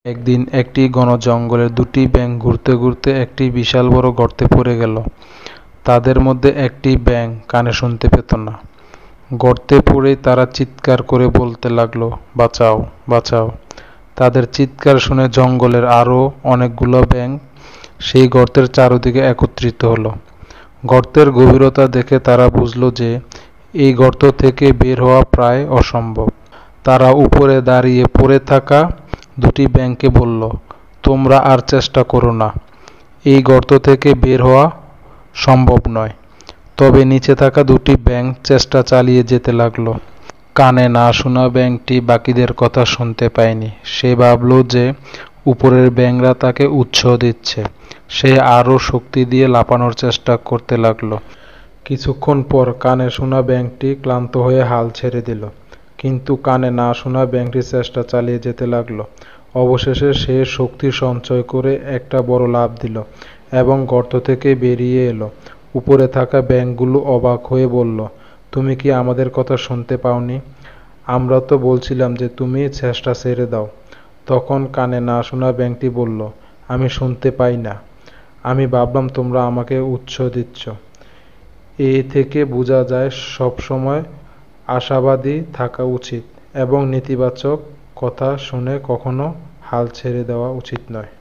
একদিন একটি ঘন জঙ্গলে দুটি ব্যাঙ ঘুরতে ঘুরতে একটি বিশাল বড় গর্তে পড়ে গেল। তাদের মধ্যে একটি ব্যাঙ কানে শুনতে পেত না। গর্তে পড়েই তারা চিৎকার করে বলতে লাগলো, বাঁচাও, বাঁচাও। তাদের চিৎকার শুনে জঙ্গলের আরো অনেকগুলো ব্যাঙ সেই গর্তের চারদিকে একত্রিত হলো। গর্তের গভীরতা দেখে তারা বুঝলো যে এই গর্ত থেকে বের হওয়া প্রায় অসম্ভব। তারা উপরে দাঁড়িয়ে পড়ে থাকা দুটি ব্যাঙকে বলল, তোমরা আর চেষ্টা করো না, এই গর্ত থেকে বের হওয়া সম্ভব নয়। তবে নিচে থাকা দুটি ব্যাঙ চেষ্টা চালিয়ে যেতে লাগলো। কানে না শোনা ব্যাঙটি বাকিদের কথা শুনতে পায়নি। সে ভাবল যে উপরের ব্যাঙরা তাকে উৎসাহ দিচ্ছে। সে আরো শক্তি দিয়ে লাফানোর চেষ্টা করতে লাগলো। কিছুক্ষণ পর কানে শোনা ব্যাঙটি ক্লান্ত হয়ে হাল ছেড়ে দিল, কিন্তু কানে না শোনা ব্যাঙটি চেষ্টা চালিয়ে যেতে লাগলো। অবশেষে সে শক্তি সঞ্চয় করে একটা বড় লাফ দিল এবং গর্ত থেকে বেরিয়ে এলো। উপরে থাকা ব্যাঙগুলো অবাক হয়ে বলল, তুমি কি আমাদের কথা শুনতে পাওনি? আমরা তো বলছিলাম যে তুমি চেষ্টা ছেড়ে দাও। তখন কানে না শোনা ব্যাঙটি বলল, আমি শুনতে পাই না, আমি ভাবলাম তোমরা আমাকে উৎসাহ দিচ্ছ। এ থেকে বোঝা যায় সবসময় আশাবাদী থাকা উচিত এবং নেতিবাচক কথা শুনে কখনো হাল ছেড়ে দেওয়া উচিত নয়।